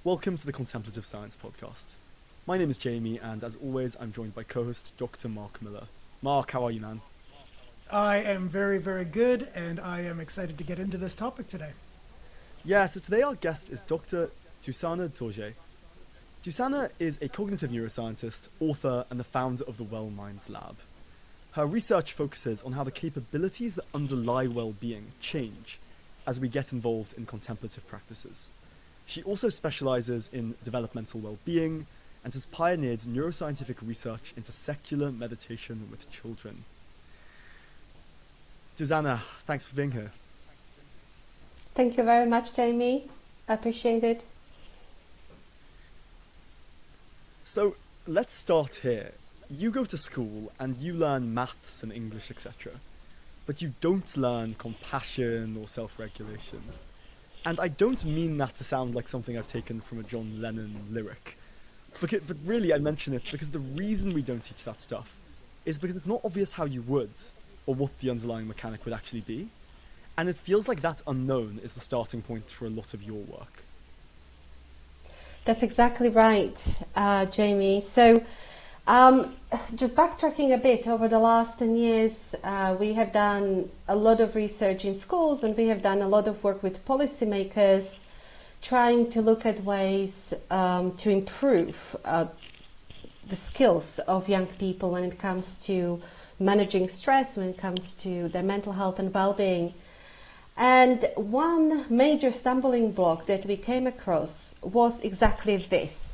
Welcome to the Contemplative Science Podcast. My name is Jamie, and as always, I'm joined by co-host Dr. Mark Miller. Mark, how are you, man? I am very, very good, and I am excited to get into this topic today. Yeah, so today our guest is Dr. Dusana Dorjee. Dusana is a cognitive neuroscientist, author, and the founder of the WellMinds Lab. Her research focuses on how the capabilities that underlie well-being change as we get involved in contemplative practices. She also specializes in developmental well-being and has pioneered neuroscientific research into secular meditation with children. Dusana, thanks for being here. Thank you very much, Jamie. I appreciate it. So let's start here. You go to school and you learn maths and English, etc. But you don't learn compassion or self-regulation. And I don't mean that to sound like something I've taken from a John Lennon lyric. But really I mention it because the reason we don't teach that stuff is because it's not obvious how you would, or what the underlying mechanic would actually be. And it feels like that unknown is the starting point for a lot of your work. That's exactly right, Jamie. So just backtracking a bit, over the last 10 years, we have done a lot of research in schools, and we have done a lot of work with policymakers trying to look at ways to improve the skills of young people when it comes to managing stress, when it comes to their mental health and well-being. And one major stumbling block that we came across was exactly this.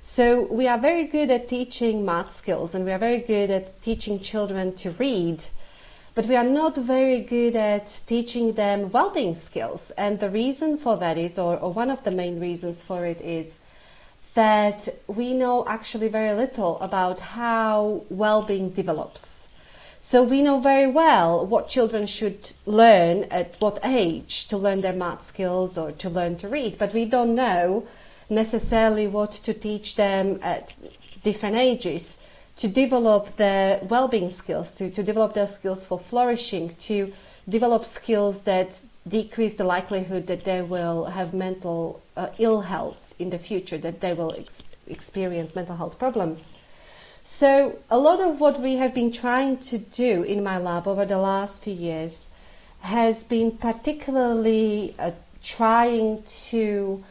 So we are very good at teaching math skills, and we are very good at teaching children to read, but we are not very good at teaching them well-being skills. And the reason for that is, or one of the main reasons for it is, that we know actually very little about how well-being develops. So we know very well what children should learn at what age to learn their math skills or to learn to read, but we don't know necessarily what to teach them at different ages to develop their well-being skills, to develop their skills for flourishing, to develop skills that decrease the likelihood that they will have mental ill health in the future, that they will experience mental health problems. So a lot of what we have been trying to do in my lab over the last few years has been particularly trying to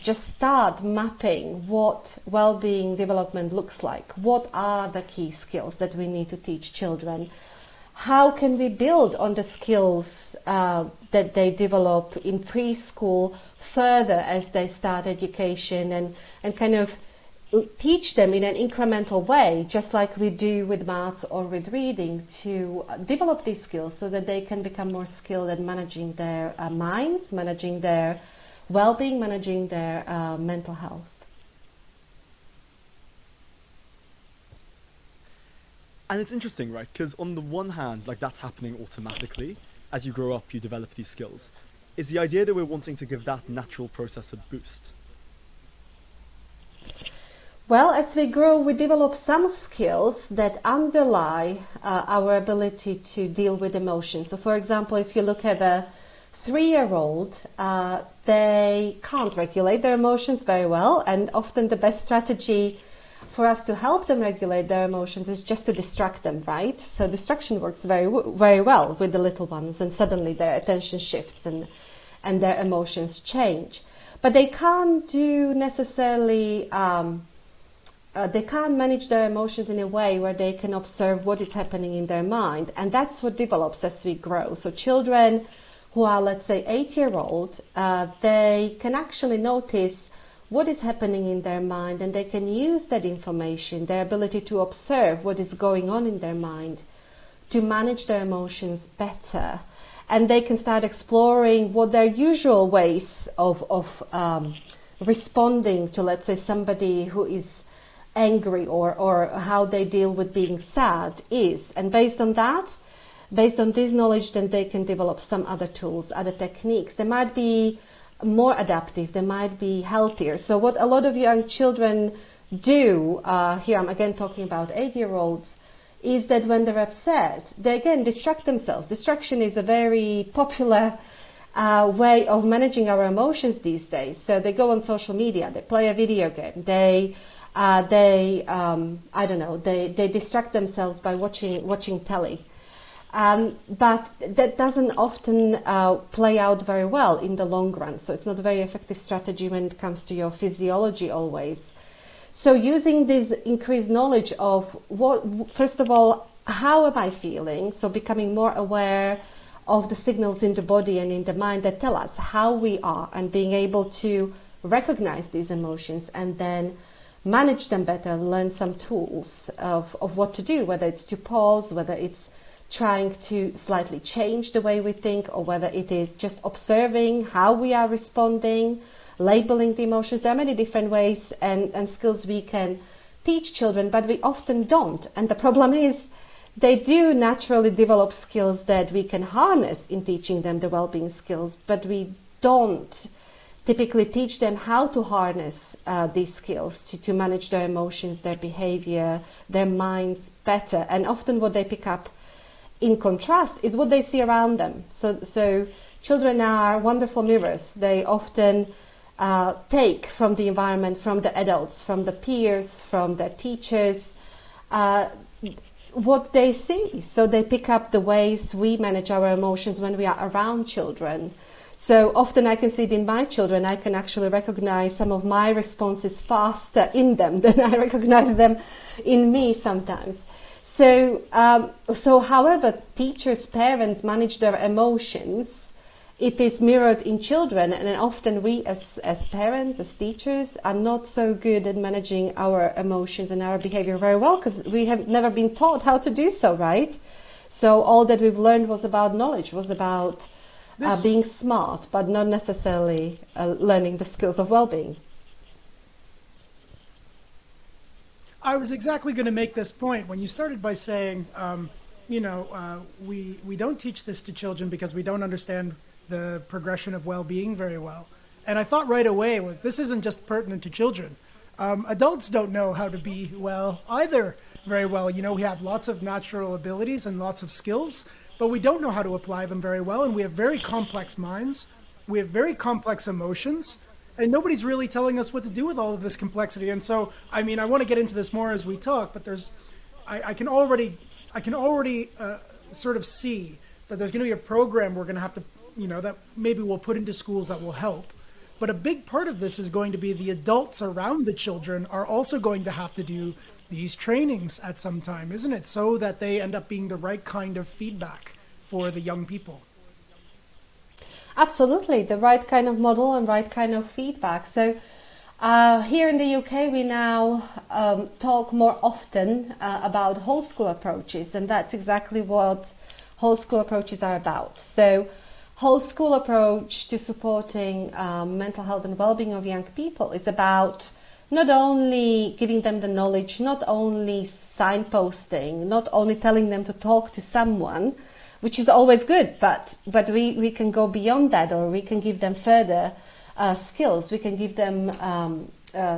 just start mapping what well-being development looks like. What are the key skills that we need to teach children? How can we build on the skills that they develop in preschool further as they start education, and kind of teach them in an incremental way, just like we do with maths or with reading, to develop these skills so that they can become more skilled at managing their minds, managing their well-being, managing their mental health. And it's interesting, right? Because on the one hand, like, that's happening automatically. As you grow up, you develop these skills. Is the idea that we're wanting to give that natural process a boost? Well, as we grow, we develop some skills that underlie our ability to deal with emotions. So, for example, if you look at a 3-year-old, they can't regulate their emotions very well, and often the best strategy for us to help them regulate their emotions is just to distract them, right? So distraction works very, very well with the little ones, and suddenly their attention shifts and their emotions change. But they can't do necessarily... they can't manage their emotions in a way where they can observe what is happening in their mind. And that's what develops as we grow. So children who are, let's say, 8-year-old, they can actually notice what is happening in their mind, and they can use that information, their ability to observe what is going on in their mind, to manage their emotions better. And they can start exploring what their usual ways of responding to, let's say, somebody who is angry, or how they deal with being sad is. And based on that, based on this knowledge, then they can develop some other tools, other techniques. They might be more adaptive, they might be healthier. So what a lot of young children do, here I'm again talking about 8-year-olds, is that when they're upset, they again distract themselves. Distraction is a very popular way of managing our emotions these days. So they go on social media, they play a video game, they I don't know, they distract themselves by watching telly. But that doesn't often play out very well in the long run. So it's not a very effective strategy when it comes to your physiology always. So using this increased knowledge of first of all, how am I feeling? So becoming more aware of the signals in the body and in the mind that tell us how we are, and being able to recognize these emotions and then manage them better, learn some tools of what to do, whether it's to pause, whether it's trying to slightly change the way we think, or whether it is just observing how we are responding, labeling the emotions. There are many different ways and skills we can teach children, but we often don't. And the problem is they do naturally develop skills that we can harness in teaching them the well-being skills, but we don't typically teach them how to harness these skills to manage their emotions, their behavior, their minds better. And often what they pick up in contrast is what they see around them. So children are wonderful mirrors. They often take from the environment, from the adults, from the peers, from their teachers, what they see. So they pick up the ways we manage our emotions when we are around children. So often I can see it in my children. I can actually recognize some of my responses faster in them than I recognize them in me sometimes. So however teachers, parents manage their emotions, it is mirrored in children, and often we as parents, as teachers, are not so good at managing our emotions and our behavior very well, because we have never been taught how to do so, right? So all that we've learned was about knowledge, was about being smart, but not necessarily learning the skills of well-being. I was exactly going to make this point when you started by saying, we don't teach this to children because we don't understand the progression of well-being very well. And I thought right away, well, this isn't just pertinent to children. Adults don't know how to be well either very well. We have lots of natural abilities and lots of skills, but we don't know how to apply them very well. And we have very complex minds. We have very complex emotions. And nobody's really telling us what to do with all of this complexity. And so, I want to get into this more as we talk, but I can already sort of see that there's going to be a program we're going to have to, that maybe we'll put into schools that will help. But a big part of this is going to be the adults around the children are also going to have to do these trainings at some time, isn't it? So that they end up being the right kind of feedback for the young people. Absolutely, the right kind of model and right kind of feedback. So here in the UK, we now talk more often about whole school approaches, and that's exactly what whole school approaches are about. So whole school approach to supporting mental health and well-being of young people is about not only giving them the knowledge, not only signposting, not only telling them to talk to someone, which is always good, but we can go beyond that, or we can give them further skills. We can give them,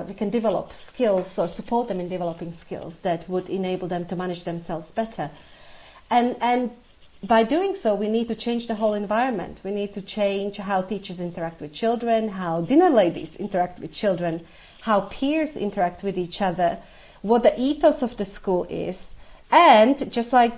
we can develop skills or support them in developing skills that would enable them to manage themselves better. And by doing so, we need to change the whole environment. We need to change how teachers interact with children, how dinner ladies interact with children, how peers interact with each other, what the ethos of the school is. And just like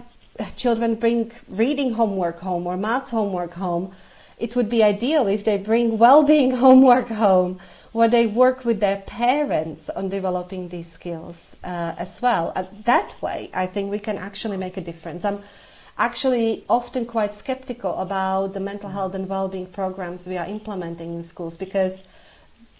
children bring reading homework home or maths homework home, it would be ideal if they bring well-being homework home, where they work with their parents on developing these skills as well. That way, I think we can actually make a difference. I'm actually often quite skeptical about the mental health and well-being programs we are implementing in schools, because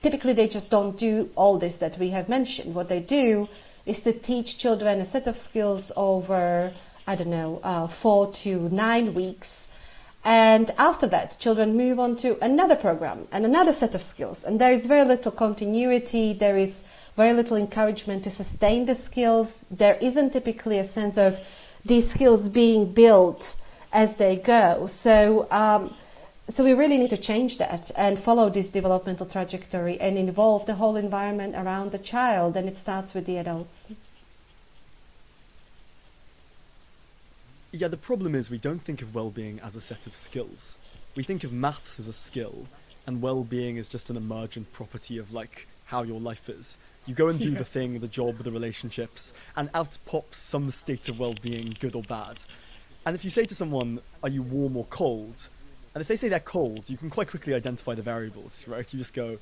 typically they just don't do all this that we have mentioned. What they do is to teach children a set of skills over 4 to 9 weeks. And after that, children move on to another program and another set of skills. And there is very little continuity. There is very little encouragement to sustain the skills. There isn't typically a sense of these skills being built as they go. So we really need to change that and follow this developmental trajectory and involve the whole environment around the child. And it starts with the adults. Yeah, the problem is we don't think of well-being as a set of skills. we think of maths as a skill, and well-being is just an emergent property of like how your life is. You go and do the thing, the job, the relationships, and out pops some state of well-being, good or bad. And if you say to someone, are you warm or cold? And if they say they're cold, you can quite quickly identify the variables, right? You just go,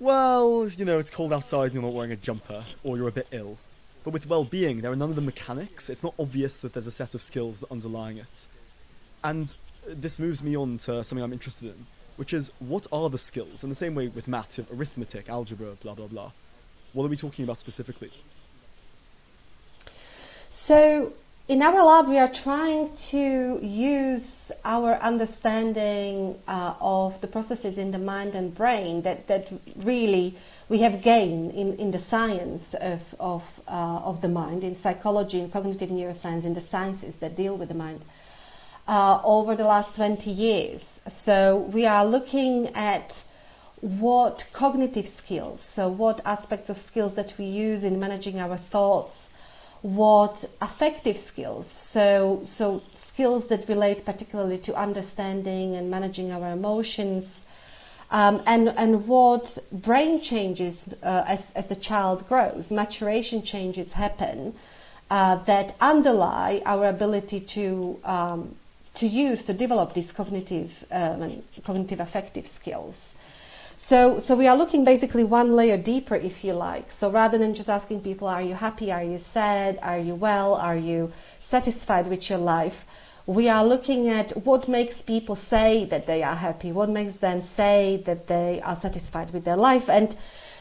well, you know, it's cold outside, you're not wearing a jumper, or you're a bit ill. But with well-being, there are none of the mechanics. It's not obvious that there's a set of skills that underlying it. And this moves me on to something I'm interested in, which is, what are the skills? In the same way with maths, you have arithmetic, algebra, blah, blah, blah. What are we talking about specifically? So in our lab, we are trying to use our understanding of the processes in the mind and brain that really we have gained in the science of the mind, in psychology, in cognitive neuroscience, in the sciences that deal with the mind over the last 20 years. So we are looking at what cognitive skills, so what aspects of skills that we use in managing our thoughts, what affective skills, so skills that relate particularly to understanding and managing our emotions, and what brain changes as the child grows, maturation changes happen that underlie our ability to develop these cognitive affective skills. So we are looking basically one layer deeper, if you like. So rather than just asking people, are you happy, are you sad, are you well, are you satisfied with your life, we are looking at what makes people say that they are happy, what makes them say that they are satisfied with their life. And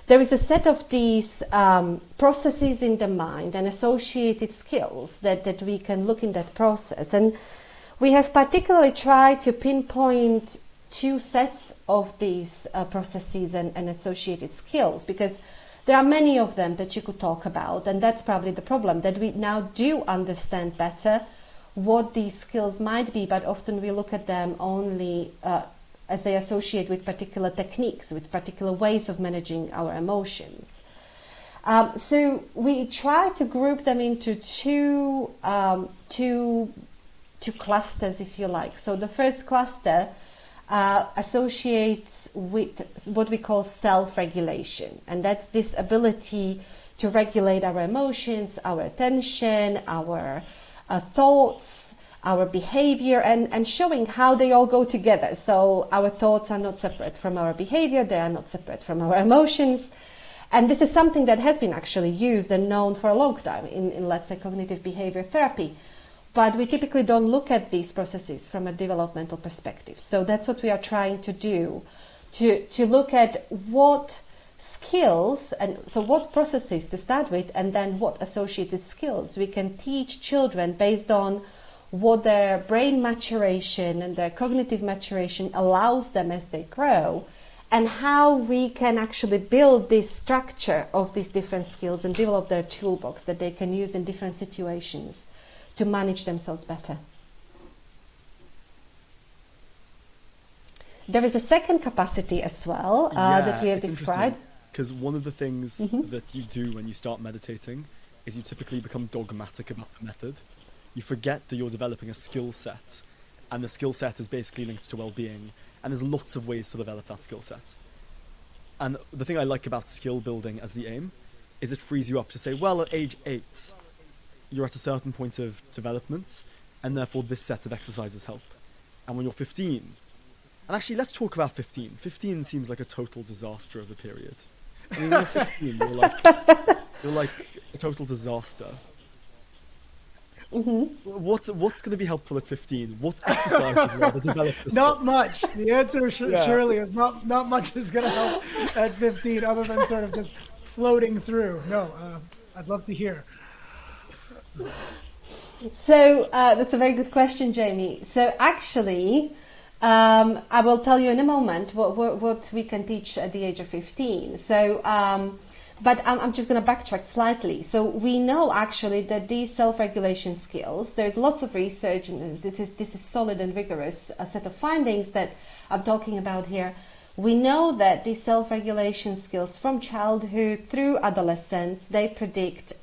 there is a set of these processes in the mind and associated skills that we can look in that process. And we have particularly tried to pinpoint two sets of these processes and associated skills, because there are many of them that you could talk about, and that's probably the problem, that we now do understand better what these skills might be, but often we look at them only as they associate with particular techniques, with particular ways of managing our emotions. So we try to group them into two clusters, if you like. So the first cluster associates with what we call self-regulation, and that's this ability to regulate our emotions, our attention, our thoughts, our behavior, and showing how they all go together. So our thoughts are not separate from our behavior, they are not separate from our emotions. And this is something that has been actually used and known for a long time in let's say, cognitive behavior therapy. But we typically don't look at these processes from a developmental perspective. So that's what we are trying to do, to look at what skills, and so what processes to start with, and then what associated skills we can teach children based on what their brain maturation and their cognitive maturation allows them as they grow, and how we can actually build this structure of these different skills and develop their toolbox that they can use in different situations to manage themselves better. There is a second capacity as well that we have described. Because one of the things that you do when you start meditating is you typically become dogmatic about the method. You forget that you're developing a skill set, and the skill set is basically linked to well-being, and there's lots of ways to develop that skill set. And the thing I like about skill building as the aim is it frees you up to say, well, at age 8, you're at a certain point of development, and therefore this set of exercises help. And when you're 15, and actually let's talk about 15. 15 seems like a total disaster of a period. I mean, when you're 15, you're like a total disaster. What's going to be helpful at 15? What exercises will develop this? Not much. The answer surely is not much is going to help at 15, other than sort of just floating through. No, I'd love to hear. So that's a very good question, Jamie. So actually, I will tell you in a moment what we can teach at the age of 15. So, but I'm just going to backtrack slightly. So we know actually that these self-regulation skills, there's lots of research, and this is solid and rigorous a set of findings that I'm talking about here. We know that these self-regulation skills from childhood through adolescence, they predict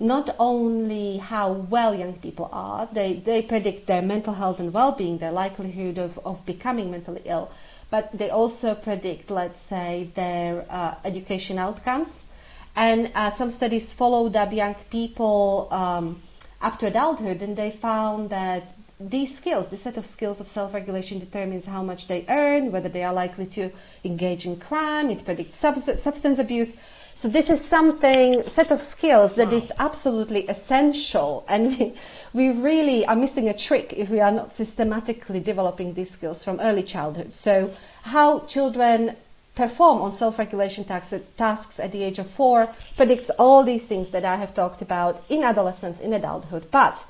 not only how well young people are, they predict their mental health and well-being, their likelihood of becoming mentally ill, but they also predict, let's say, their education outcomes. And some studies followed up young people up to adulthood, and they found that these skills, this set of skills of self-regulation, determines how much they earn, whether they are likely to engage in crime. It predicts substance abuse. So this is set of skills that is absolutely essential, and we really are missing a trick if we are not systematically developing these skills from early childhood. So how children perform on self-regulation tasks at the age of 4 predicts all these things that I have talked about in adolescence, in adulthood. But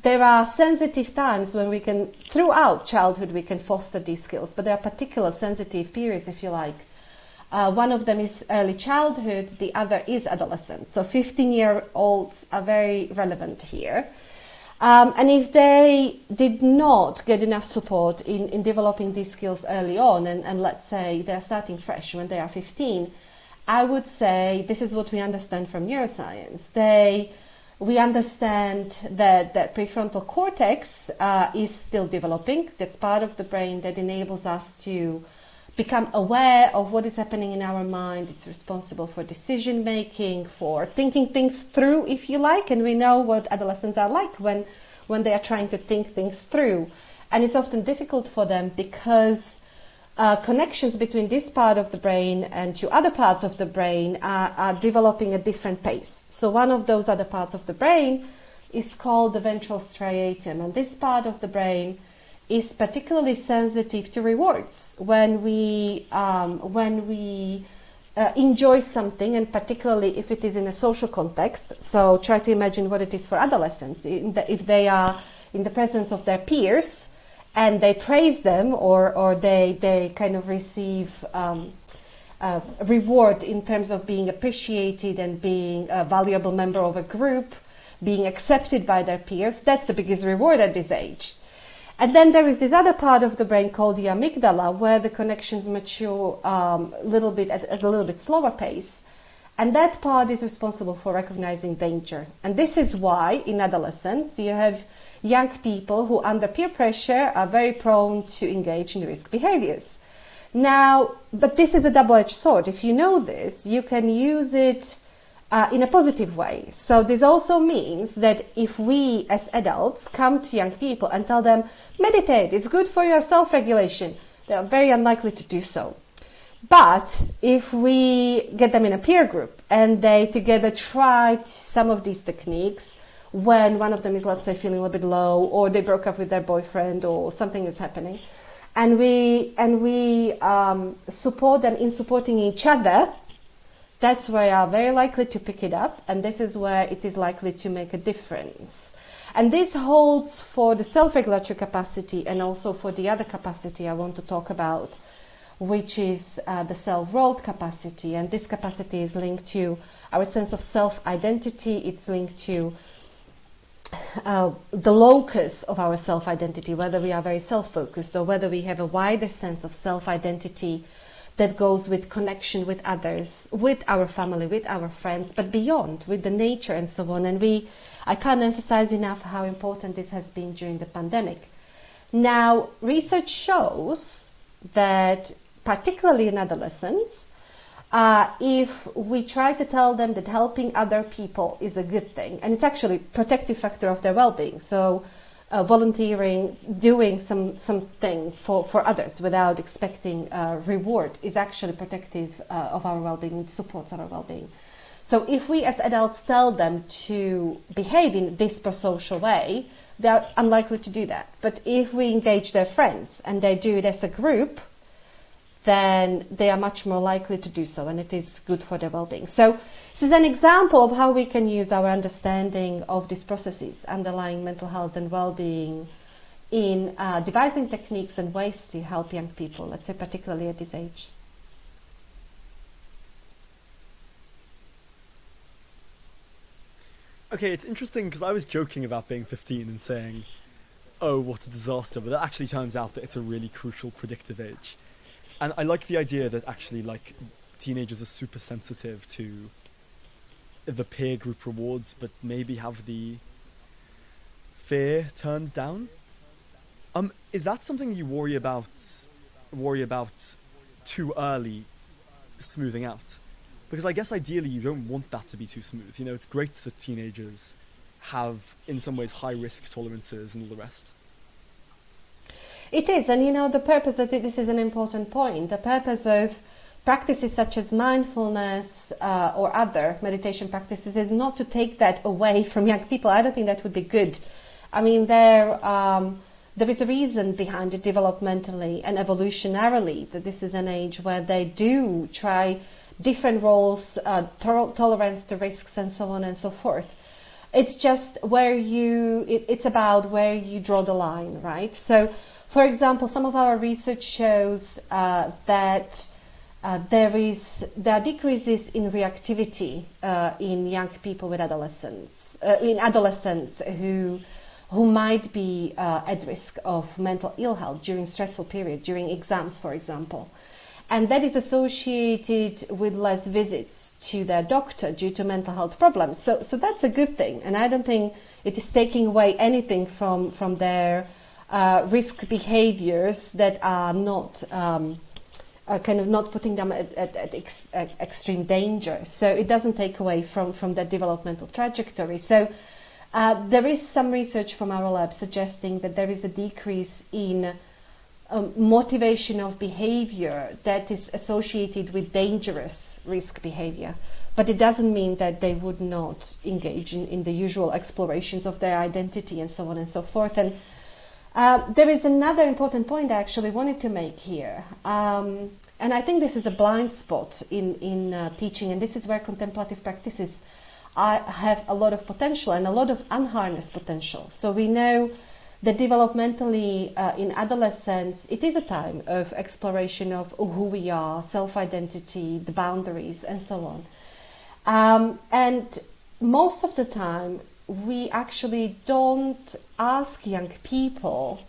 there are sensitive times when throughout childhood, we can foster these skills, but there are particular sensitive periods, if you like. One of them is early childhood, the other is adolescence. So 15-year-olds are very relevant here. And if they did not get enough support in developing these skills early on, and let's say they're starting fresh when they are 15, I would say this is what we understand from neuroscience. We understand that the prefrontal cortex is still developing. That's part of the brain that enables us to become aware of what is happening in our mind. It's responsible for decision making, for thinking things through, if you like. And we know what adolescents are like when they are trying to think things through. And it's often difficult for them because connections between this part of the brain and to other parts of the brain are developing at different pace. So one of those other parts of the brain is called the ventral striatum. And this part of the brain is particularly sensitive to rewards. When we enjoy something, and particularly if it is in a social context, so try to imagine what it is for adolescents. If they are in the presence of their peers and they praise them, or they kind of receive reward in terms of being appreciated and being a valuable member of a group, being accepted by their peers, that's the biggest reward at this age. And then there is this other part of the brain called the amygdala, where the connections mature at a little bit slower pace. And that part is responsible for recognizing danger. And this is why in adolescence you have young people who under peer pressure are very prone to engage in risk behaviors. Now, but this is a double-edged sword. If you know this, you can use it in a positive way. So this also means that if we as adults come to young people and tell them, meditate, it's good for your self-regulation, they are very unlikely to do so. But if we get them in a peer group and they together try some of these techniques, when one of them is, let's say, feeling a little bit low, or they broke up with their boyfriend, or something is happening, and we support them in supporting each other, that's where you are very likely to pick it up, and this is where it is likely to make a difference. And this holds for the self-regulatory capacity and also for the other capacity I want to talk about, which is the self-rolled capacity. And this capacity is linked to our sense of self-identity. It's linked to the locus of our self-identity, whether we are very self-focused or whether we have a wider sense of self-identity that goes with connection with others, with our family, with our friends, but beyond, with the nature and so on. And I can't emphasize enough how important this has been during the pandemic. Now, research shows that, particularly in adolescents, if we try to tell them that helping other people is a good thing, and it's actually a protective factor of their well-being. So volunteering, doing something for others without expecting reward is actually protective of our well-being, it supports our well-being. So if we as adults tell them to behave in this prosocial way, they're unlikely to do that. But if we engage their friends and they do it as a group, then they are much more likely to do so, and it is good for their well-being. So this is an example of how we can use our understanding of these processes underlying mental health and well-being in devising techniques and ways to help young people, let's say particularly at this age. Okay, it's interesting because I was joking about being 15 and saying, oh, what a disaster, but it actually turns out that it's a really crucial predictive age. And I like the idea that actually, like, teenagers are super sensitive to the peer group rewards, but maybe have the fear turned down. Is that something you worry about too early smoothing out? Because I guess ideally you don't want that to be too smooth. You know, it's great that teenagers have, in some ways, high risk tolerances and all the rest. It is, and you know, the purpose of this is an important point. The purpose of practices such as mindfulness or other meditation practices is not to take that away from young people. I don't think that would be good. I mean, there is a reason behind it developmentally and evolutionarily that this is an age where they do try different roles, tolerance to risks and so on and so forth. It's just where it's about where you draw the line, right? So, for example, some of our research shows that there are decreases in reactivity in young people with adolescents, who might be at risk of mental ill health during stressful period, during exams, for example. And that is associated with less visits to their doctor due to mental health problems. So that's a good thing. And I don't think it is taking away anything from their risk behaviors that are not kind of not putting them at extreme danger. So it doesn't take away from that developmental trajectory. So there is some research from our lab suggesting that there is a decrease in motivation of behavior that is associated with dangerous risk behavior. But it doesn't mean that they would not engage in the usual explorations of their identity and so on and so forth. And there is another important point I actually wanted to make here. And I think this is a blind spot in teaching, and this is where contemplative practices have a lot of potential and a lot of unharnessed potential. So we know that developmentally in adolescence, it is a time of exploration of who we are, self-identity, the boundaries, and so on. And most of the time, we actually don't ask young people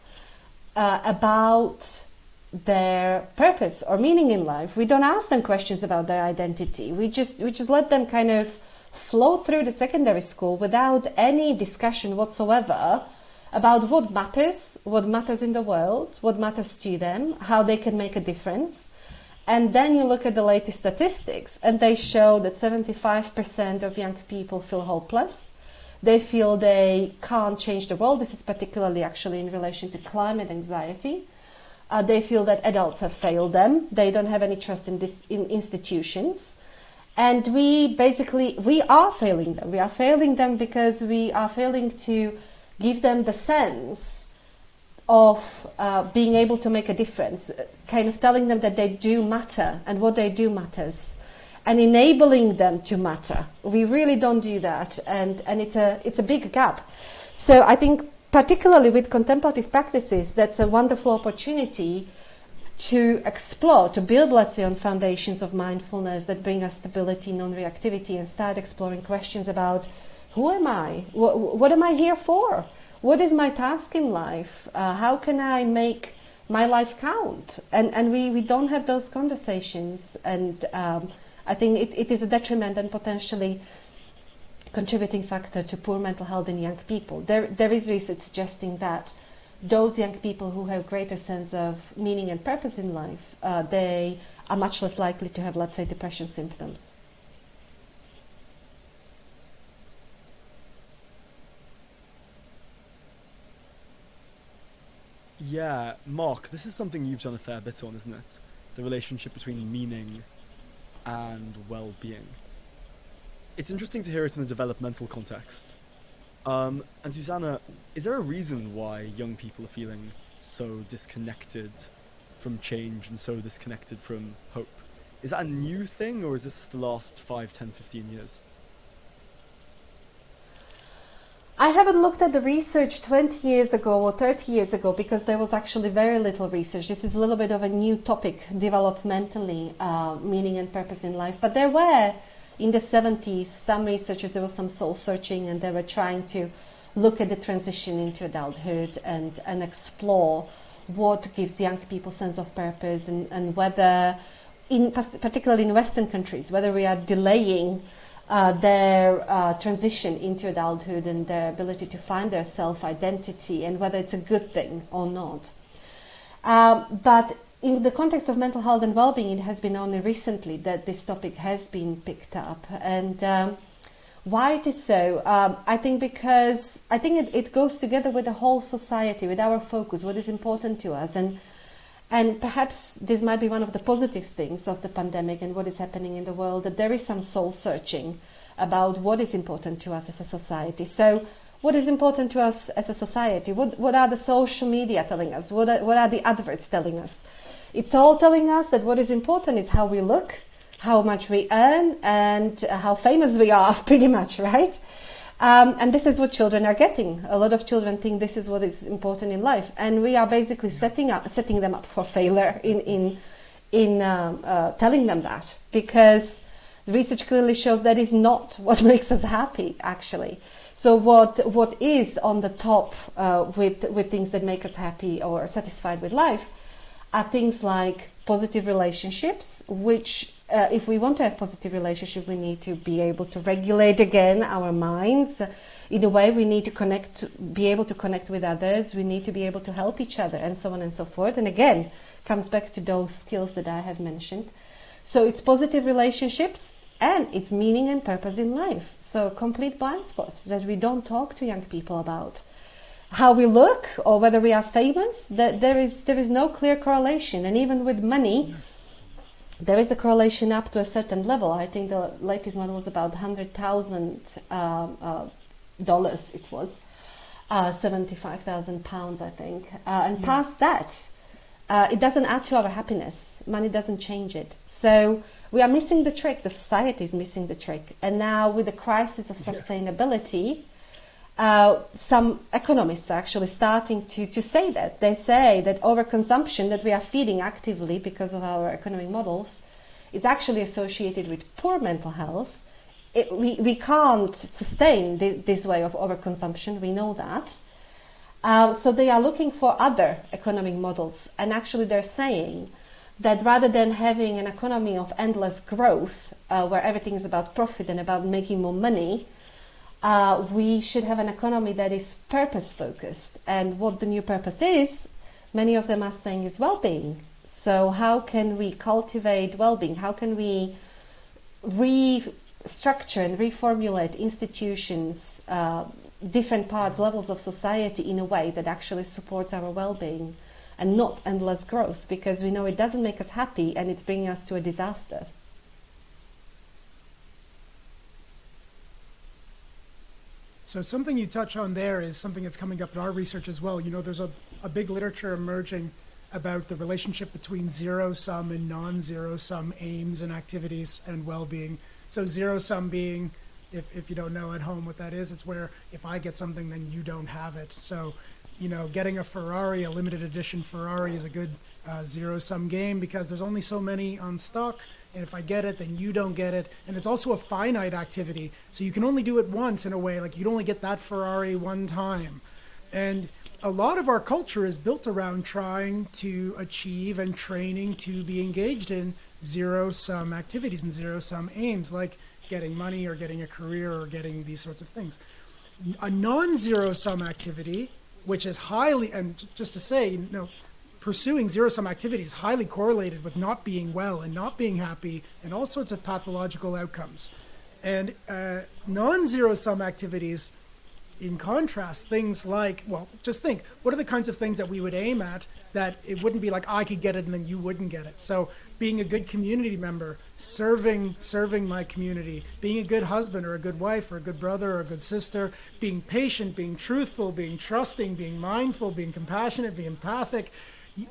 about their purpose or meaning in life. We don't ask them questions about their identity. We just let them kind of flow through the secondary school without any discussion whatsoever about what matters in the world, what matters to them, how they can make a difference. And then you look at the latest statistics, and they show that 75% of young people feel hopeless. They feel they can't change the world. This is particularly actually in relation to climate anxiety. They feel that adults have failed them. They don't have any trust in institutions. And we are failing them. We are failing them because we are failing to give them the sense of being able to make a difference, kind of telling them that they do matter and what they do matters, and enabling them to matter. We really don't do that, and it's a big gap. So I think particularly with contemplative practices, that's a wonderful opportunity to explore, to build, let's say, on foundations of mindfulness that bring us stability, non-reactivity, and start exploring questions about who am I? What am I here for? What is my task in life? How can I make my life count? And we don't have those conversations. And I think it is a detriment and potentially contributing factor to poor mental health in young people. There is research suggesting that those young people who have greater sense of meaning and purpose in life, they are much less likely to have, let's say, depression symptoms. Yeah, Mark, this is something you've done a fair bit on, isn't it? The relationship between meaning and well-being. It's interesting to hear it in a developmental context. And Dusana, is there a reason why young people are feeling so disconnected from change and so disconnected from hope? Is that a new thing, or is this the last 5, 10, 15 years? I haven't looked at the research 20 years ago or 30 years ago because there was actually very little research. This is a little bit of a new topic developmentally, meaning and purpose in life. But there were, in the 70s, some researchers, there was some soul searching, and they were trying to look at the transition into adulthood and explore what gives young people sense of purpose, and whether, particularly in Western countries, whether we are delaying their transition into adulthood and their ability to find their self-identity and whether it's a good thing or not. But in the context of mental health and well-being, it has been only recently that this topic has been picked up. And why it is so? I think it goes together with the whole society, with our focus, what is important to us. And perhaps this might be one of the positive things of the pandemic and what is happening in the world, that there is some soul searching about what is important to us as a society. So what is important to us as a society? What are the social media telling us? What are the adverts telling us? It's all telling us that what is important is how we look, how much we earn, and how famous we are, pretty much, right? And this is what children are getting. A lot of children think this is what is important in life, and we are basically setting them up for failure in telling them that, because the research clearly shows that is not what makes us happy, actually. So what is on the top with things that make us happy or satisfied with life are things like positive relationships, which if we want to have positive relationship, we need to be able to regulate again our minds. In a way, we need to be able to connect with others. We need to be able to help each other, and so on and so forth. And again, comes back to those skills that I have mentioned. So it's positive relationships and it's meaning and purpose in life. So complete blind spots that we don't talk to young people about. How we look or whether we are famous, that there is no clear correlation. And even with money, there is a correlation up to a certain level. I think the latest one was about $100,000. It was £75,000, I think. And past that, it doesn't add to our happiness. Money doesn't change it. So we are missing the trick. The society is missing the trick. And now with the crisis of sustainability, some economists are actually starting to say that. They say that overconsumption that we are feeding actively because of our economic models is actually associated with poor mental health. We can't sustain this way of overconsumption, we know that. So they are looking for other economic models, and actually they're saying that rather than having an economy of endless growth, where everything is about profit and about making more money, we should have an economy that is purpose-focused. And what the new purpose is, many of them are saying, is well-being. So how can we cultivate well-being? How can we restructure and reformulate institutions, different parts, levels of society in a way that actually supports our well-being and not endless growth? Because we know it doesn't make us happy and it's bringing us to a disaster. So something you touch on there is something that's coming up in our research as well. You know, there's a big literature emerging about the relationship between zero-sum and non-zero-sum aims and activities and well-being. So zero-sum being, if you don't know at home what that is, it's where if I get something, then you don't have it. So, you know, getting a Ferrari, a limited edition Ferrari, is a good zero-sum game because there's only so many on stock. And if I get it, then you don't get it. And it's also a finite activity. So you can only do it once in a way, like you'd only get that Ferrari one time. And a lot of our culture is built around trying to achieve and training to be engaged in zero-sum activities and zero-sum aims, like getting money or getting a career or getting these sorts of things. A non-zero-sum activity, which is highly, and just to say, you know, pursuing zero-sum activity is highly correlated with not being well and not being happy and all sorts of pathological outcomes. And non-zero-sum activities, in contrast, things like, well, just think, what are the kinds of things that we would aim at that it wouldn't be like I could get it and then you wouldn't get it? So being a good community member, serving my community, being a good husband or a good wife or a good brother or a good sister, being patient, being truthful, being trusting, being mindful, being compassionate, being empathic.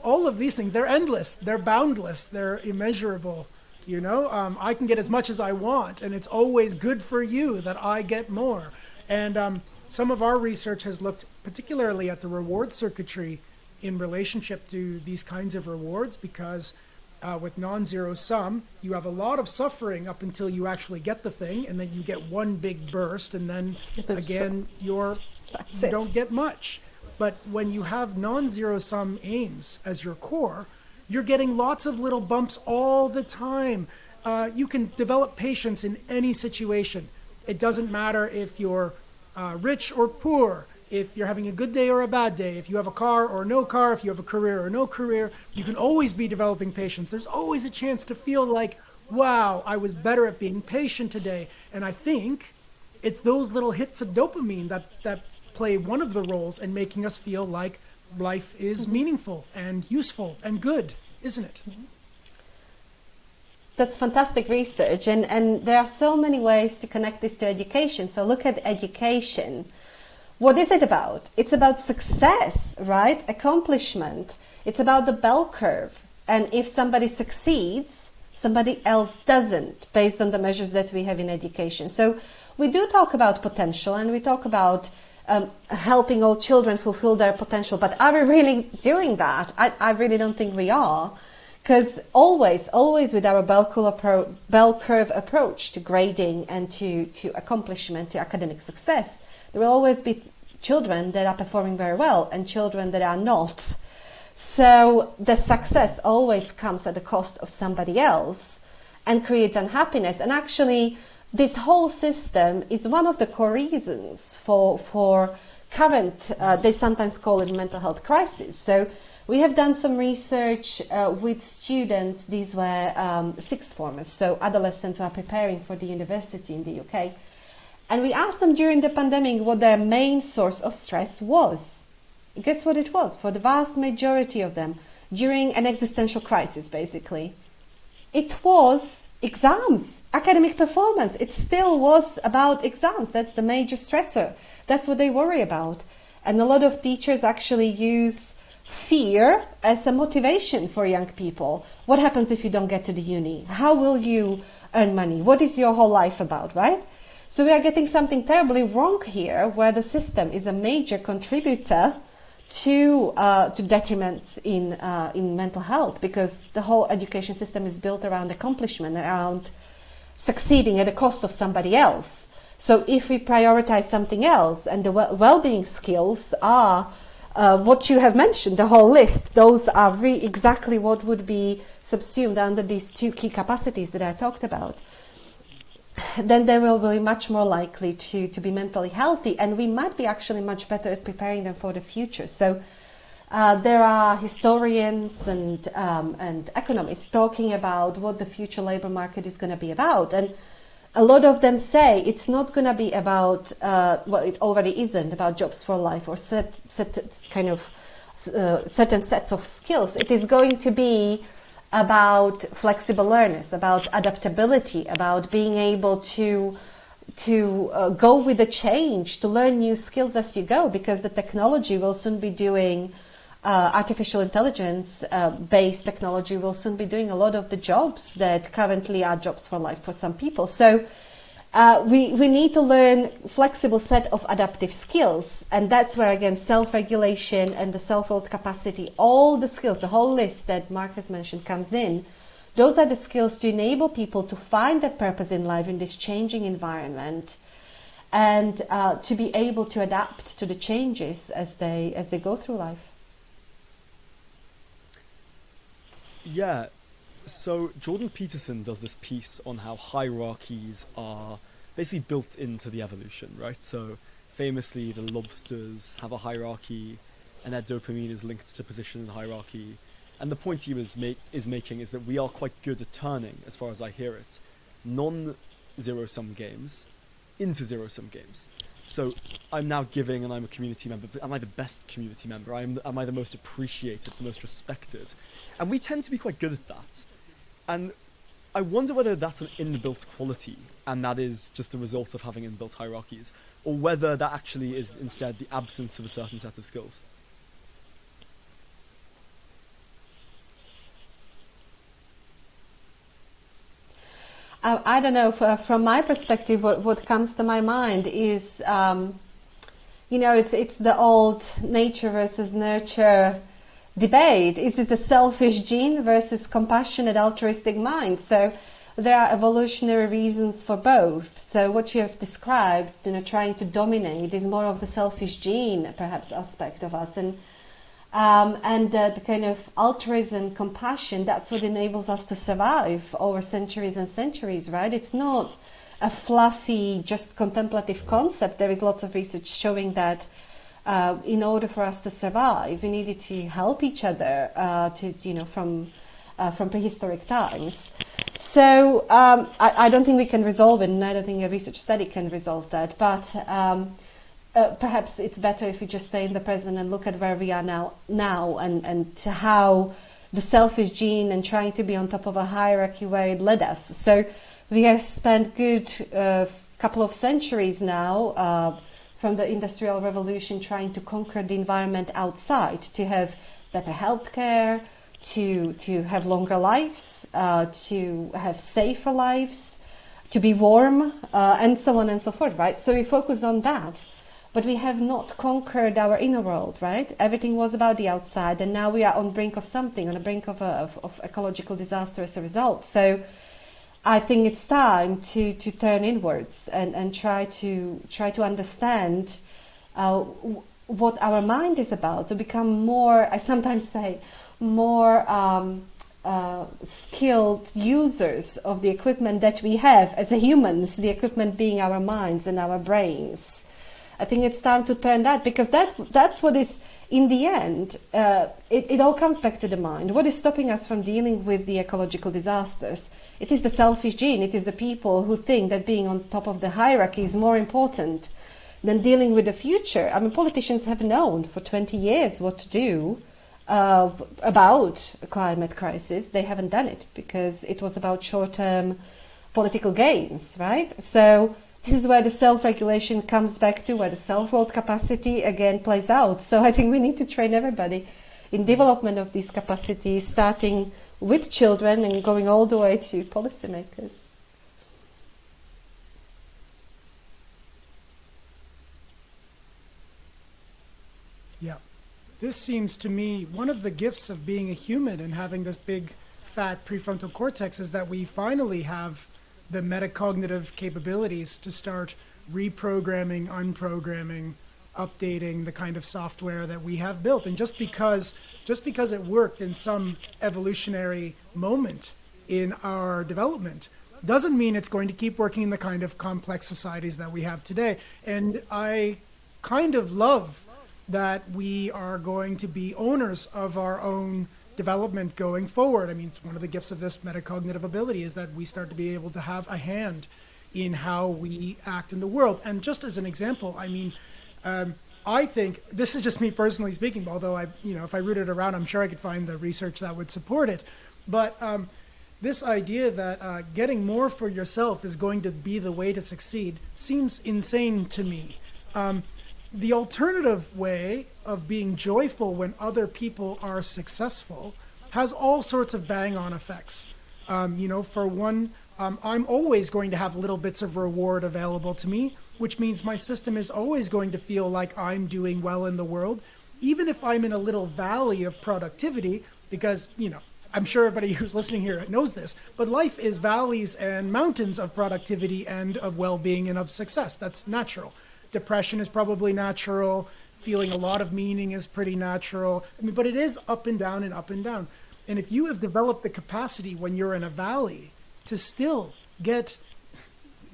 All of these things, they're endless, they're boundless, they're immeasurable. You know, I can get as much as I want, and it's always good for you that I get more. And some of our research has looked particularly at the reward circuitry in relationship to these kinds of rewards, because with non-zero sum, you have a lot of suffering up until you actually get the thing, and then you get one big burst, and then again, you don't get much. But when you have non-zero sum aims as your core, you're getting lots of little bumps all the time. you can develop patience in any situation. It doesn't matter if you're rich or poor, if you're having a good day or a bad day, if you have a car or no car, if you have a career or no career, you can always be developing patience. There's always a chance to feel like, wow, I was better at being patient today. And I think it's those little hits of dopamine that play one of the roles in making us feel like life is meaningful and useful and good, isn't it? That's fantastic research, and there are so many ways to connect this to education. So look at education. What is it about? It's about success, right? Accomplishment. It's about the bell curve. And if somebody succeeds, somebody else doesn't, based on the measures that we have in education. So we do talk about potential, and we talk about helping all children fulfill their potential. But are we really doing that? I really don't think we are. Because always with our bell curve approach to grading and to accomplishment, to academic success, there will always be children that are performing very well and children that are not. So the success always comes at the cost of somebody else and creates unhappiness. And actually, this whole system is one of the core reasons for current, they sometimes call it mental health crisis. So we have done some research with students. These were sixth formers, so adolescents who are preparing for the university in the UK. And we asked them during the pandemic what their main source of stress was. Guess what it was for the vast majority of them during an existential crisis, basically? It was exams, academic performance. It still was about exams. That's the major stressor. That's what they worry about. And a lot of teachers actually use fear as a motivation for young people. What happens if you don't get to the uni? How will you earn money? What is your whole life about, right? So we are getting something terribly wrong here, where the system is a major contributor to detriments in mental health, because the whole education system is built around accomplishment, around succeeding at the cost of somebody else. So if we prioritize something else, and the well-being skills are what you have mentioned, the whole list, those are exactly what would be subsumed under these two key capacities that I talked about, then they will be much more likely to be mentally healthy, and we might be actually much better at preparing them for the future. So there are historians and economists talking about what the future labor market is going to be about, and a lot of them say it's not going to be about, well, it already isn't about jobs for life or certain sets of skills. It is going to be about flexible learners, about adaptability, about being able to go with the change, to learn new skills as you go, because the technology will soon be doing, artificial intelligence based technology will soon be doing a lot of the jobs that currently are jobs for life for some people. So we need to learn flexible set of adaptive skills, and that's where again self-regulation and the self-willed capacity, all the skills, the whole list that Mark has mentioned comes in. Those are the skills to enable people to find their purpose in life in this changing environment, and to be able to adapt to the changes as they go through life. Yeah, so Jordan Peterson does this piece on how hierarchies are basically built into the evolution, right? So famously, the lobsters have a hierarchy, and their dopamine is linked to position in the hierarchy. And the point he is making is that we are quite good at turning, as far as I hear it, non-zero-sum games into zero-sum games. So I'm now giving, and I'm a community member, but am I the best community member? Am I the most appreciated, the most respected? And we tend to be quite good at that. And I wonder whether that's an inbuilt quality, and that is just the result of having inbuilt hierarchies, or whether that actually is instead the absence of a certain set of skills. I don't know, from my perspective, what comes to my mind is, it's the old nature versus nurture debate. Is it the selfish gene versus compassionate altruistic mind? So there are evolutionary reasons for both. So what you have described, trying to dominate, is more of the selfish gene, perhaps, aspect of us. And And the kind of altruism, compassion, that's what enables us to survive over centuries and centuries, right? It's not a fluffy, just contemplative concept. There is lots of research showing that in order for us to survive, we needed to help each other from prehistoric times. So I don't think we can resolve it, and I don't think a research study can resolve that. But perhaps it's better if we just stay in the present and look at where we are now and how the selfish gene and trying to be on top of a hierarchy where it led us. So we have spent good couple of centuries now from the Industrial Revolution trying to conquer the environment outside, to have better healthcare, to have longer lives, to have safer lives, to be warm, and so on and so forth, right? So we focus on that. But we have not conquered our inner world, right? Everything was about the outside, and now we are on the brink of something, on the brink of ecological disaster as a result. So I think it's time to turn inwards and try to understand what our mind is about, to become more, I sometimes say, more skilled users of the equipment that we have as a humans, the equipment being our minds and our brains. I think it's time to turn that, because that's what is, in the end, it all comes back to the mind. What is stopping us from dealing with the ecological disasters? It is the selfish gene. It is the people who think that being on top of the hierarchy is more important than dealing with the future. I mean, politicians have known for 20 years what to do about a climate crisis. They haven't done it because it was about short-term political gains, right? So this is where the self-regulation comes back to, where the self-world capacity again plays out. So I think we need to train everybody in development of these capacities, starting with children and going all the way to policymakers. Yeah. This seems to me one of the gifts of being a human and having this big, fat prefrontal cortex is that we finally have the metacognitive capabilities to start reprogramming, unprogramming, updating the kind of software that we have built. And just because it worked in some evolutionary moment in our development doesn't mean it's going to keep working in the kind of complex societies that we have today. And I kind of love that we are going to be owners of our own development going forward. I mean, it's one of the gifts of this metacognitive ability is that we start to be able to have a hand in how we act in the world. And just as an example, I mean, I think, this is just me personally speaking, although if I root it around, I'm sure I could find the research that would support it. But this idea that getting more for yourself is going to be the way to succeed seems insane to me. The alternative way of being joyful when other people are successful has all sorts of bang-on effects. For one, I'm always going to have little bits of reward available to me, which means my system is always going to feel like I'm doing well in the world, even if I'm in a little valley of productivity, because, I'm sure everybody who's listening here knows this, but life is valleys and mountains of productivity and of well-being and of success. That's natural. Depression is probably natural. Feeling a lot of meaning is pretty natural. I mean, but it is up and down and up and down. And if you have developed the capacity when you're in a valley to still get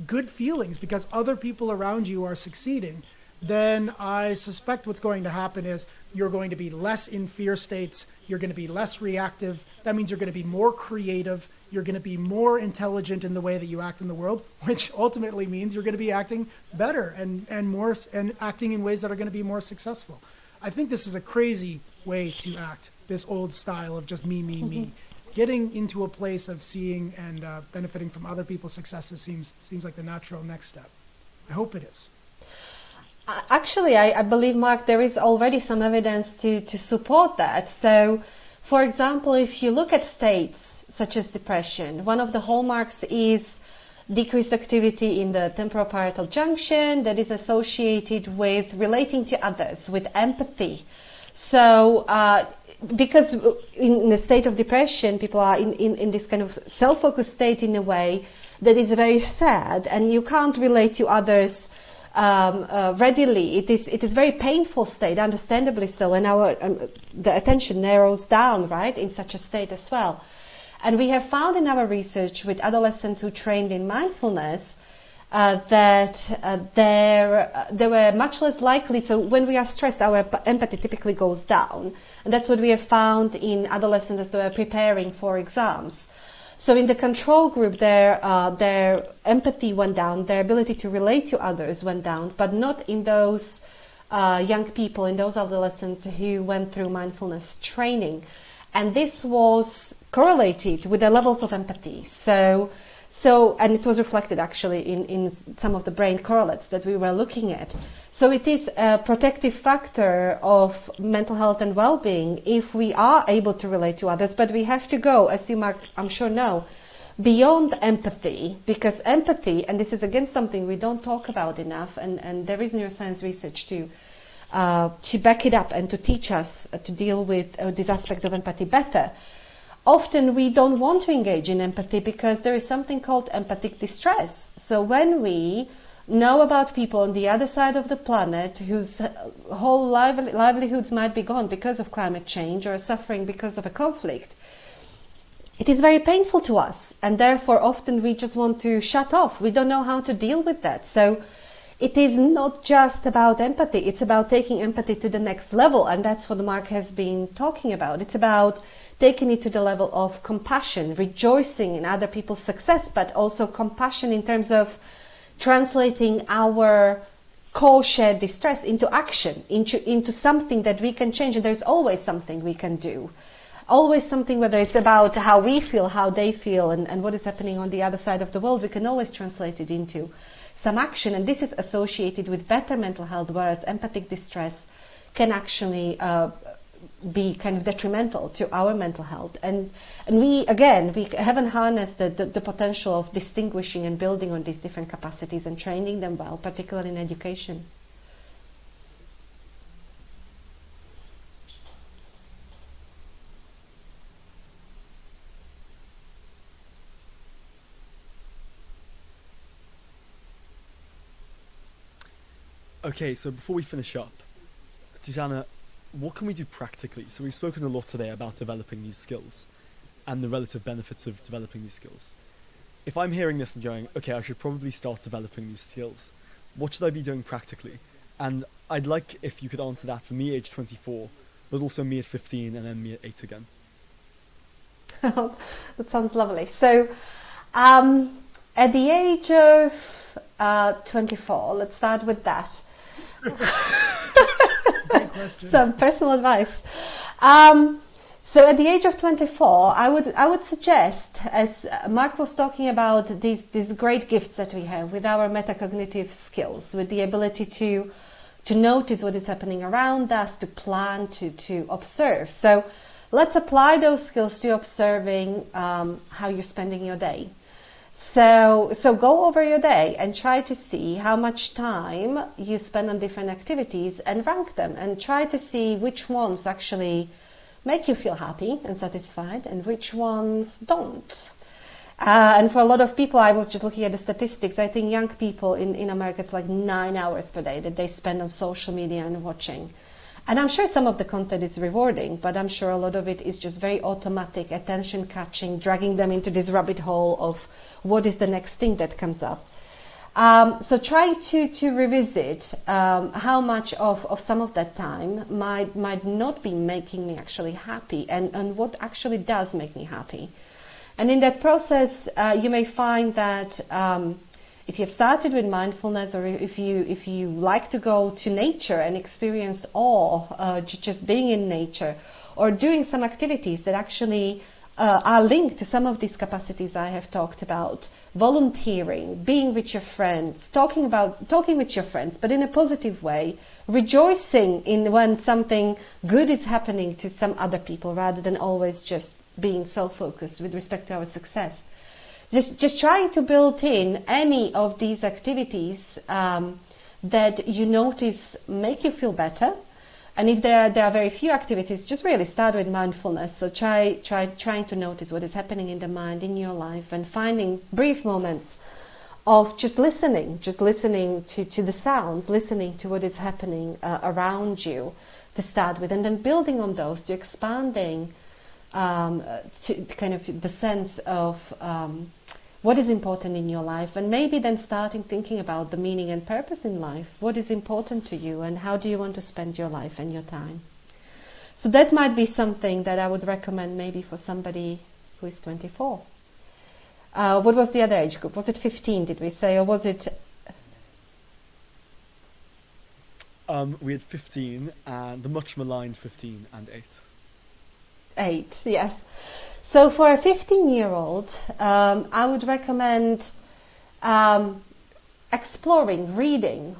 good feelings because other people around you are succeeding, then I suspect what's going to happen is you're going to be less in fear states. You're going to be less reactive. That means you're going to be more creative. You're going to be more intelligent in the way that you act in the world, which ultimately means you're going to be acting better and more and acting in ways that are going to be more successful. I think this is a crazy way to act, this old style of just me, me, me. Getting into a place of seeing and benefiting from other people's successes seems like the natural next step. I hope it is. Actually, I believe, Mark, there is already some evidence to support that. So, for example, if you look at states such as depression, one of the hallmarks is decreased activity in the temporoparietal junction that is associated with relating to others, with empathy. So, because in a state of depression, people are in this kind of self-focused state in a way that is very sad, and you can't relate to others readily. It is very painful state, understandably so, and the attention narrows down, right, in such a state as well. And we have found in our research with adolescents who trained in mindfulness that they were much less likely. So when we are stressed, our empathy typically goes down, and that's what we have found in adolescents as they were preparing for exams. So in the control group, their empathy went down, their ability to relate to others went down, but not in those young people, in those adolescents who went through mindfulness training. And this was correlated with the levels of empathy. So, and it was reflected actually in some of the brain correlates that we were looking at. So it is a protective factor of mental health and well-being if we are able to relate to others, but we have to go, as you, Mark, I'm sure know, beyond empathy, because empathy, and this is again something we don't talk about enough, and there is neuroscience research to back it up and to teach us to deal with this aspect of empathy better. Often we don't want to engage in empathy because there is something called empathic distress. So when we know about people on the other side of the planet whose whole livelihoods might be gone because of climate change or suffering because of a conflict, it is very painful to us, and therefore often we just want to shut off. We don't know how to deal with that. So it is not just about empathy, it's about taking empathy to the next level, and that's what Mark has been talking about. It's about taking it to the level of compassion, rejoicing in other people's success, but also compassion in terms of translating our co-shared distress into action, into something that we can change. And there's always something we can do. Always something, whether it's about how we feel, how they feel, and what is happening on the other side of the world, we can always translate it into some action. And this is associated with better mental health, whereas empathic distress can actually be kind of detrimental to our mental health. And we haven't harnessed the potential of distinguishing and building on these different capacities and training them well, particularly in education. Okay, so before we finish up, Dusana, what can we do practically? So we've spoken a lot today about developing these skills and the relative benefits of developing these skills. If I'm hearing this and going, okay, I should probably start developing these skills, what should I be doing practically? And I'd like if you could answer that for me, age 24, but also me at 15 and then me at 8 again. That sounds lovely. So at the age of 24, let's start with that. Some personal advice. So at the age of 24, I would suggest, as Mark was talking about, these great gifts that we have with our metacognitive skills, with the ability to notice what is happening around us, to plan, to observe. So let's apply those skills to observing how you're spending your day. So go over your day and try to see how much time you spend on different activities and rank them, and try to see which ones actually make you feel happy and satisfied and which ones don't. And for a lot of people, I was just looking at the statistics, I think young people in America, it's like 9 hours per day that they spend on social media and watching. And I'm sure some of the content is rewarding, but I'm sure a lot of it is just very automatic, attention catching, dragging them into this rabbit hole of what is the next thing that comes up. So try to revisit how much of some of that time might not be making me actually happy, and what actually does make me happy. And in that process, you may find that if you've started with mindfulness, or if you like to go to nature and experience awe, just being in nature, or doing some activities that actually are linked to some of these capacities I have talked about, volunteering, being with your friends, talking with your friends, but in a positive way, rejoicing in when something good is happening to some other people, rather than always just being self-focused with respect to our success. Just trying to build in any of these activities that you notice make you feel better. And if there are very few activities, just really start with mindfulness. So trying to notice what is happening in the mind, in your life, and finding brief moments of just listening to the sounds, listening to what is happening around you to start with, and then building on those, to expanding to kind of the sense of what is important in your life, and maybe then starting thinking about the meaning and purpose in life. What is important to you, and how do you want to spend your life and your time? So that might be something that I would recommend maybe for somebody who is 24. What was the other age group? Was it 15, did we say, or was it... We had 15, and the much maligned 15 and 8. 8, yes. So for a 15-year-old, I would recommend exploring, reading,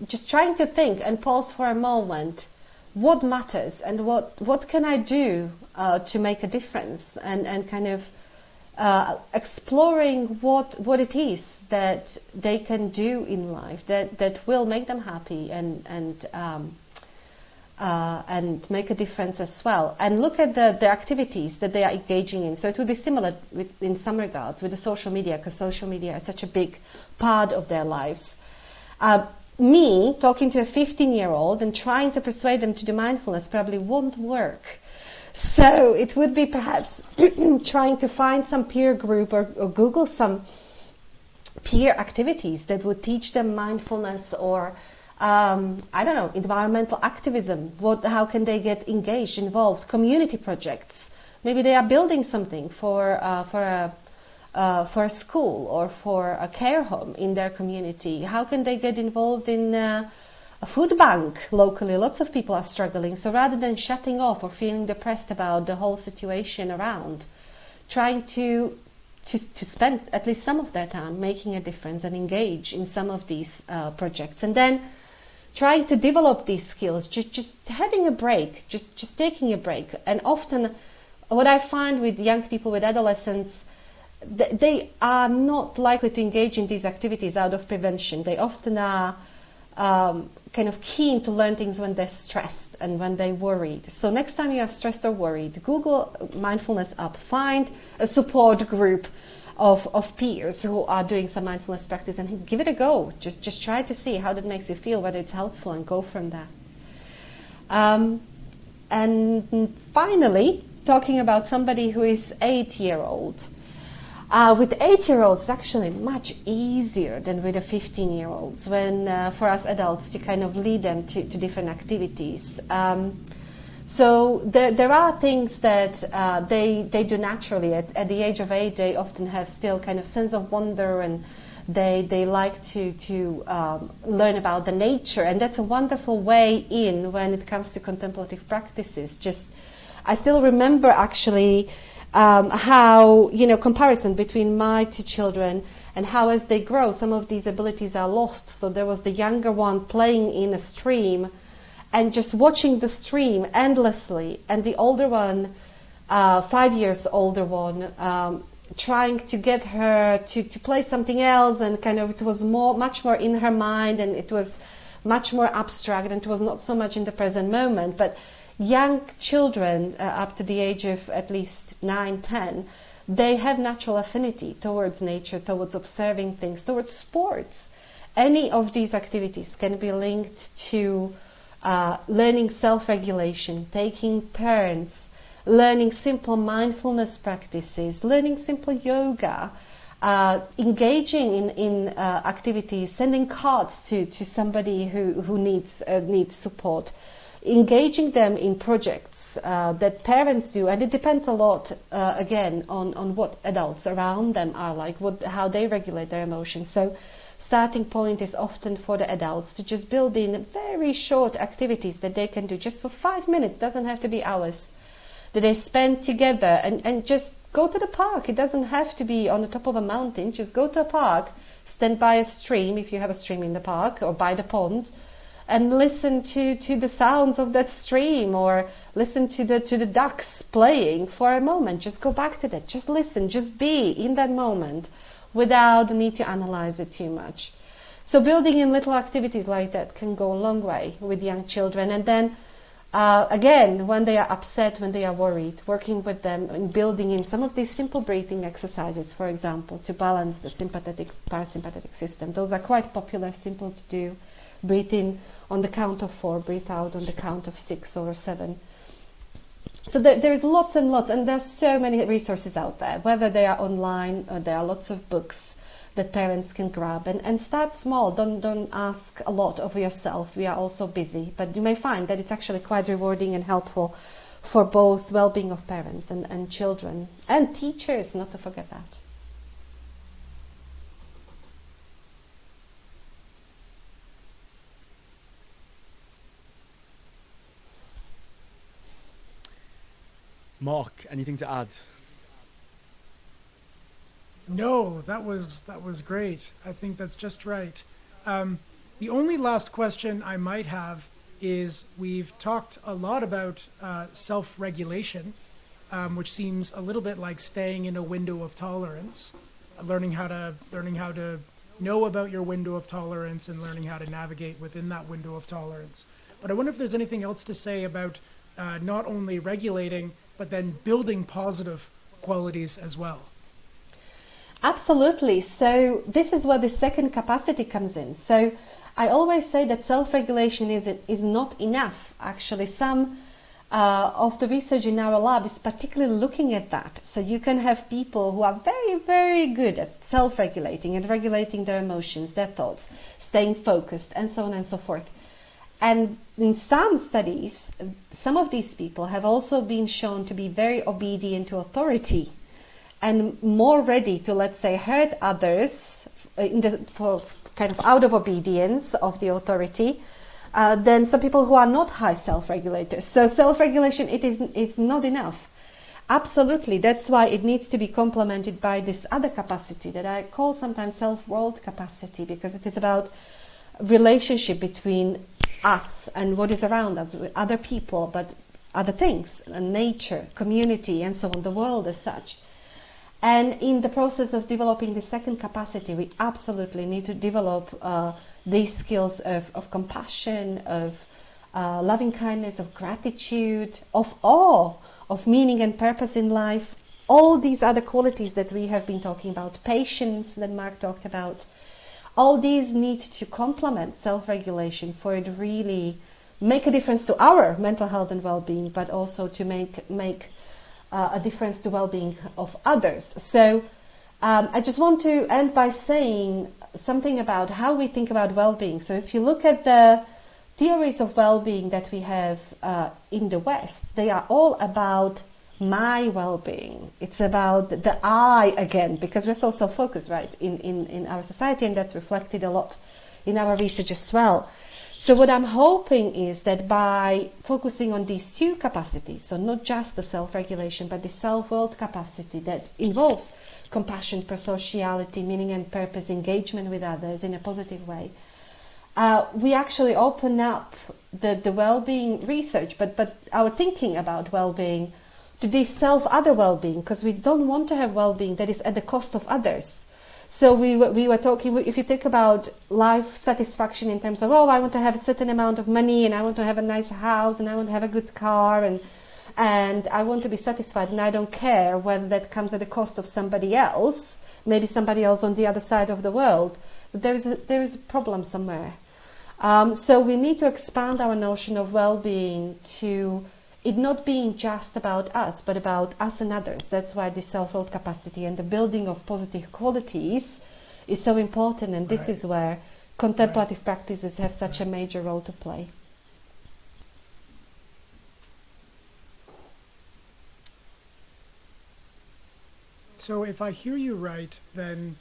just trying to think and pause for a moment, what matters and what can I do to make a difference, and kind of exploring what it is that they can do in life that will make them happy and make a difference as well, and look at the activities that they are engaging in. So it would be similar in some regards with the social media, because social media is such a big part of their lives. Me talking to a 15-year-old and trying to persuade them to do mindfulness probably won't work. So it would be perhaps trying to find some peer group or Google some peer activities that would teach them mindfulness, or I don't know, environmental activism. How can they get engaged, involved? Community projects. Maybe they are building something for a school or for a care home in their community. How can they get involved in a food bank locally? Lots of people are struggling. So rather than shutting off or feeling depressed about the whole situation around, trying to spend at least some of their time making a difference and engage in some of these projects, and then trying to develop these skills, just having a break, just taking a break. And often what I find with young people, with adolescents, they are not likely to engage in these activities out of prevention. They often are kind of keen to learn things when they're stressed and when they're worried. So next time you are stressed or worried, Google mindfulness app, find a support group of peers who are doing some mindfulness practice, and give it a go. Just try to see how that makes you feel, whether it's helpful, and go from there. And finally, talking about somebody who is 8-year-old. With 8-year-olds, it's actually much easier than with the 15-year-olds for us adults to kind of lead them to different activities. So there are things that they do naturally. At the age of 8, they often have still kind of sense of wonder, and they like to learn about the nature, and that's a wonderful way in when it comes to contemplative practices. I still remember actually how, comparison between my 2 children, and how as they grow, some of these abilities are lost. So there was the younger one playing in a stream and just watching the stream endlessly, and the older one, 5 years older one, trying to get her to play something else, and kind of it was much more in her mind, and it was much more abstract, and it was not so much in the present moment. But young children, up to the age of at least 9, 10, they have natural affinity towards nature, towards observing things, towards sports. Any of these activities can be linked to learning self-regulation, taking turns, learning simple mindfulness practices, learning simple yoga, engaging in activities, sending cards to somebody who needs support, engaging them in projects that parents do. And it depends a lot, again, on what adults around them are like, how they regulate their emotions. So starting point is often for the adults to just build in very short activities that they can do just for 5 minutes, doesn't have to be hours, that they spend together, and just go to the park. It doesn't have to be on the top of a mountain. Just go to a park, stand by a stream, if you have a stream in the park, or by the pond, and listen to the sounds of that stream, or listen to the ducks playing for a moment. Just go back to that. Just listen. Just be in that moment without the need to analyze it too much. So building in little activities like that can go a long way with young children. And then Again, when they are upset, when they are worried, working with them and building in some of these simple breathing exercises, for example, to balance the sympathetic, parasympathetic system. Those are quite popular, simple to do. Breathe in on the count of 4, breathe out on the count of 6 or 7. So there's lots and lots, and there's so many resources out there, whether they are online or there are lots of books that parents can grab, and start small. Don't ask a lot of yourself. We are also busy, but you may find that it's actually quite rewarding and helpful for both well-being of parents and children and teachers, not to forget that. Mark, anything to add? No, that was great. I think that's just right. The only last question I might have is, we've talked a lot about self-regulation, which seems a little bit like staying in a window of tolerance, learning how to know about your window of tolerance and learning how to navigate within that window of tolerance. But I wonder if there's anything else to say about not only regulating, but then building positive qualities as well. Absolutely. So this is where the second capacity comes in. So I always say that self-regulation is not enough. Actually, some of the research in our lab is particularly looking at that. So you can have people who are very, very good at self-regulating and regulating their emotions, their thoughts, staying focused, and so on and so forth. And in some studies, some of these people have also been shown to be very obedient to authority and more ready to, let's say, hurt others for kind of out of obedience of the authority than some people who are not high self-regulators. So self-regulation, it's not enough. Absolutely. That's why it needs to be complemented by this other capacity that I call sometimes self-world capacity, because it is about relationship between us and what is around us, with other people, but other things, nature, community, and so on, the world as such. And in the process of developing the second capacity, we absolutely need to develop these skills of compassion, of loving kindness, of gratitude, of awe, of meaning and purpose in life, all these other qualities that we have been talking about, patience that Mark talked about. All these need to complement self-regulation for it to really make a difference to our mental health and well-being, but also to make a difference to well-being of others. So I just want to end by saying something about how we think about well-being. So if you look at the theories of well-being that we have in the West, they are all about my well-being. It's about the I again, because we're so self-focused, right, in our society, and that's reflected a lot in our research as well. So what I'm hoping is that by focusing on these two capacities, so not just the self-regulation, but the self-world capacity that involves compassion, prosociality, meaning and purpose, engagement with others in a positive way, we actually open up the well-being research, but our thinking about well-being to this self-other well-being, because we don't want to have well-being that is at the cost of others. So we were talking, if you think about life satisfaction in terms of, oh, I want to have a certain amount of money, and I want to have a nice house, and I want to have a good car, and I want to be satisfied, and I don't care whether that comes at the cost of somebody else, maybe somebody else on the other side of the world. But there is a problem somewhere. So we need to expand our notion of well-being to it not being just about us, but about us and others. That's why the self-world capacity and the building of positive qualities is so important, and this is where contemplative practices have such a major role to play. So if I hear you right, then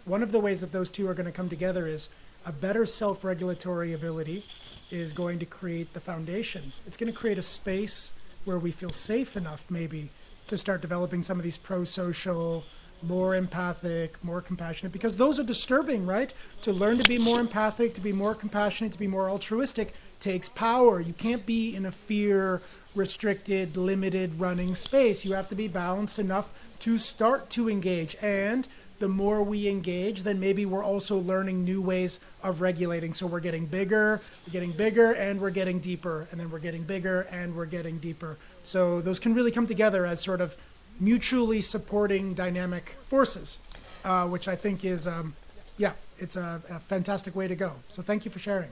one of the ways that those two are going to come together is a better self-regulatory ability is going to create the foundation. It's going to create a space where we feel safe enough maybe to start developing some of these pro-social, more empathic, more compassionate, because those are disturbing, right? To learn to be more empathic, to be more compassionate, to be more altruistic takes power. You can't be in a fear, restricted, limited running space. You have to be balanced enough to start to engage and the more we engage, then maybe we're also learning new ways of regulating. So we're getting bigger, and we're getting deeper, and then we're getting bigger, and we're getting deeper. So those can really come together as sort of mutually supporting dynamic forces, which I think is, it's a fantastic way to go. So thank you for sharing.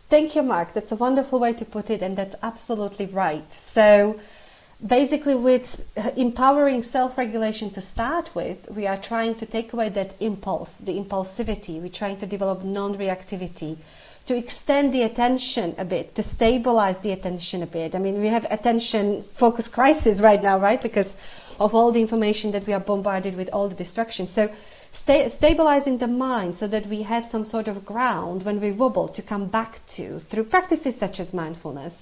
Thank you, Mark. That's a wonderful way to put it, and that's absolutely right. So basically, with empowering self-regulation to start with, we are trying to take away that impulse, the impulsivity. We're trying to develop non-reactivity, to extend the attention a bit, to stabilize the attention a bit. I mean, we have attention focus crisis right now, right? Because of all the information that we are bombarded with, all the distractions. So stabilizing the mind so that we have some sort of ground when we wobble to come back to through practices such as mindfulness.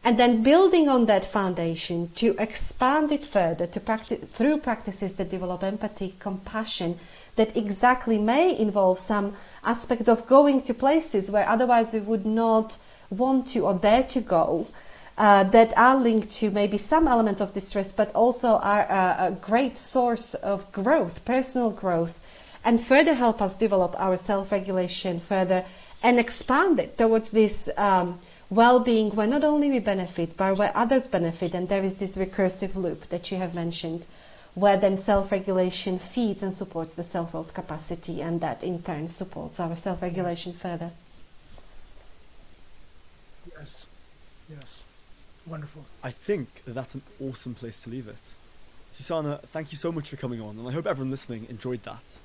And then building on that foundation to expand it further to through practices that develop empathy, compassion, that exactly may involve some aspect of going to places where otherwise we would not want to or dare to go, that are linked to maybe some elements of distress, but also are a great source of growth, personal growth, and further help us develop our self-regulation further and expand it towards this well-being where not only we benefit, but where others benefit. And there is this recursive loop that you have mentioned, where then self-regulation feeds and supports the self-worth capacity, and that in turn supports our self-regulation further. Yes. Wonderful. I think that's an awesome place to leave it. Dusana, thank you so much for coming on, and I hope everyone listening enjoyed that.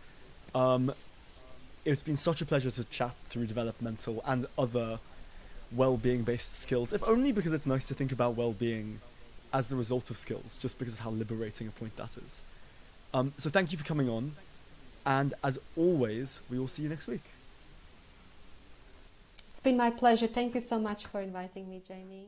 It's been such a pleasure to chat through developmental and other well-being based skills, if only because it's nice to think about well-being as the result of skills, just because of how liberating a point that is. So thank you for coming on, and as always, we will see you next week. It's been my pleasure. Thank you so much for inviting me, Jamie.